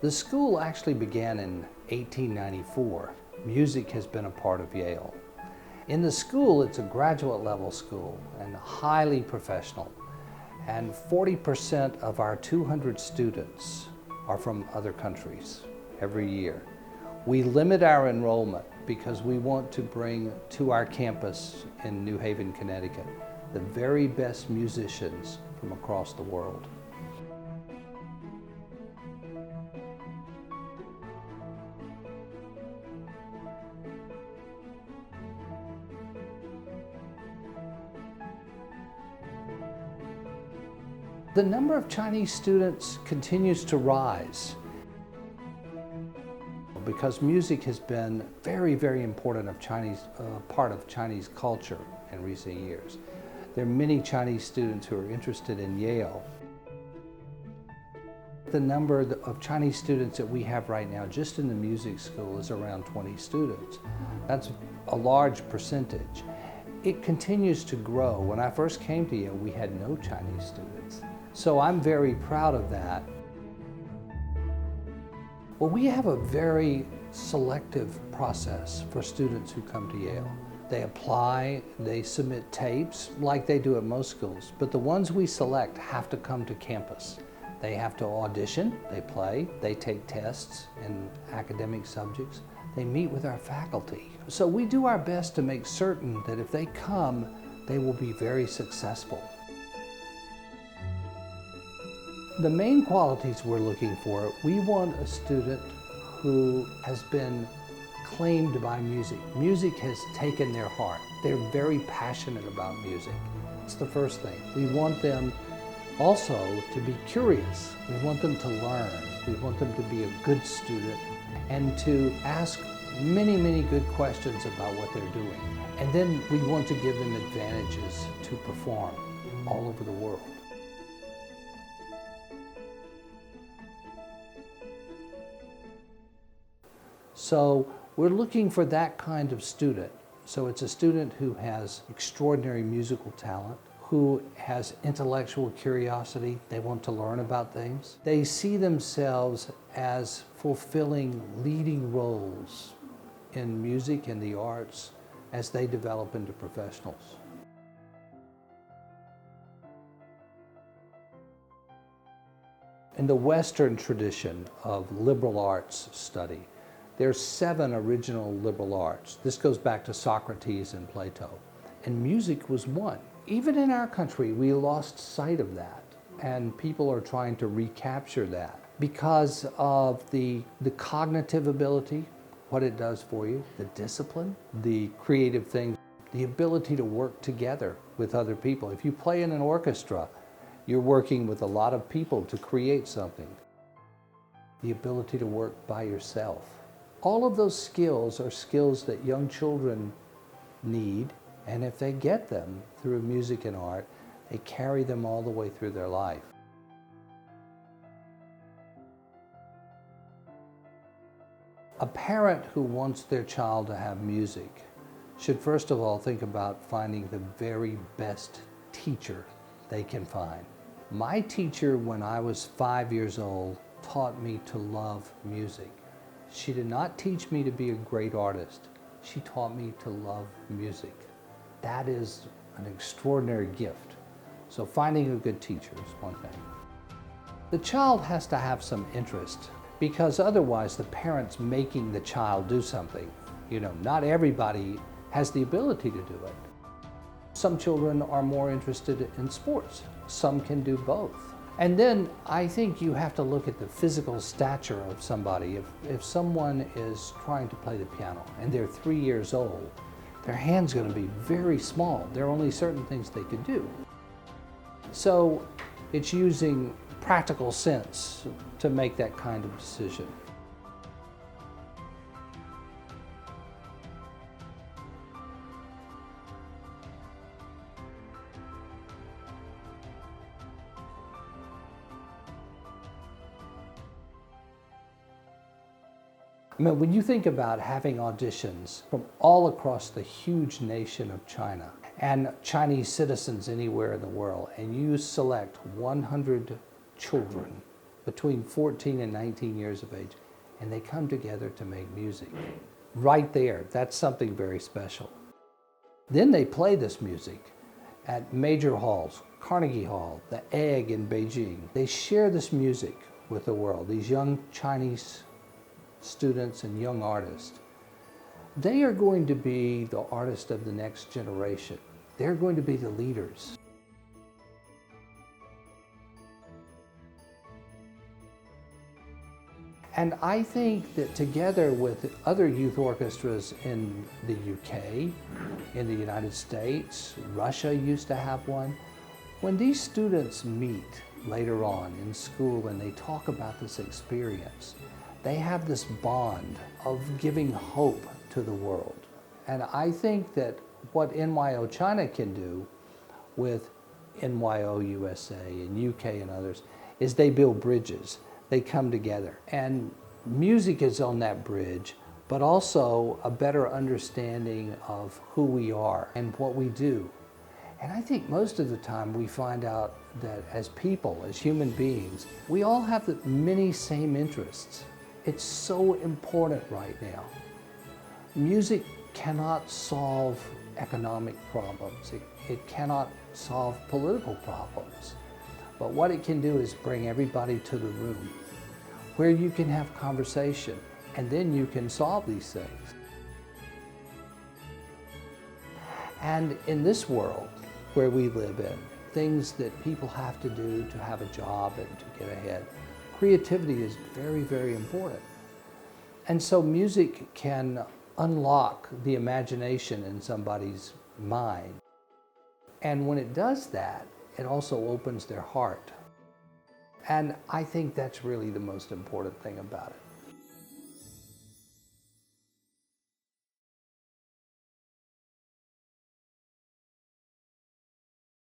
The school actually began in 1894. Music has been a part of Yale. In the school, it's a graduate level school and highly professional. And 40% of our 200 students are from other countries every year. We limit our enrollment because we want to bring to our campus in New Haven, Connecticut, the very best musicians from across the world. The number of Chinese students continues to rise because music has been very, very important part of Chinese culture in recent years. There are many Chinese students who are interested in Yale. The number of Chinese students that we have right now just in the music school is around 20 students. That's a large percentage. It continues to grow. When I first came to Yale, we had no Chinese students. So I'm very proud of that. Well, we have a very selective process for students who come to Yale. They apply, they submit tapes like they do at most schools, but the ones we select have to come to campus. They have to audition, they play, they take tests in academic subjects, they meet with our faculty. So we do our best to make certain that if they come, they will be very successful. The main qualities we're looking for, we want a student who has been claimed by music. Music has taken their heart. They're very passionate about music. It's the first thing. We want them also to be curious. We want them to learn. We want them to be a good student and to ask many, many good questions about what they're doing. And then we want to give them advantages to perform all over the world. So we're looking for that kind of student. So it's a student who has extraordinary musical talent, who has intellectual curiosity. They want to learn about things. They see themselves as fulfilling leading roles in music and the arts as they develop into professionals. In the Western tradition of liberal arts study, there's 7 original liberal arts. This goes back to Socrates and Plato. And music was one. Even in our country, we lost sight of that. And people are trying to recapture that because of the cognitive ability, what it does for you, the discipline, the creative things, the ability to work together with other people. If you play in an orchestra, you're working with a lot of people to create something. The ability to work by yourself. All of those skills are skills that young children need, and if they get them through music and art, they carry them all the way through their life. A parent who wants their child to have music should first of all think about finding the very best teacher they can find. My teacher, when I was 5 years old, taught me to love music. She did not teach me to be a great artist. She taught me to love music. That is an extraordinary gift. So finding a good teacher is one thing. The child has to have some interest because otherwise the parent's making the child do something. You know, not everybody has the ability to do it. Some children are more interested in sports. Some can do both. And then I think you have to look at the physical stature of somebody. If someone is trying to play the piano and they're 3 years old, their hand's going to be very small. There are only certain things they could do. So it's using practical sense to make that kind of decision. I mean, when you think about having auditions from all across the huge nation of China and Chinese citizens anywhere in the world, and you select 100 children between 14 and 19 years of age, and they come together to make music. Right there, that's something very special. Then they play this music at major halls, Carnegie Hall, the Egg in Beijing. They share this music with the world, these young Chinese students and young artists. They are going to be the artists of the next generation. They're going to be the leaders. And I think that together with other youth orchestras in the UK, in the United States, Russia used to have one, when these students meet later on in school and they talk about this experience, they have this bond of giving hope to the world. And I think that what NYO China can do with NYO USA and UK and others is they build bridges. They come together. And music is on that bridge, but also a better understanding of who we are and what we do. And I think most of the time we find out that as people, as human beings, we all have the many same interests. It's so important right now. Music cannot solve economic problems. It cannot solve political problems. But what it can do is bring everybody to the room where you can have conversation, and then you can solve these things. And in this world where we live in, things that people have to do to have a job and to get ahead, creativity is very, very important. And so music can unlock the imagination in somebody's mind. And when it does that, it also opens their heart. And I think that's really the most important thing about it.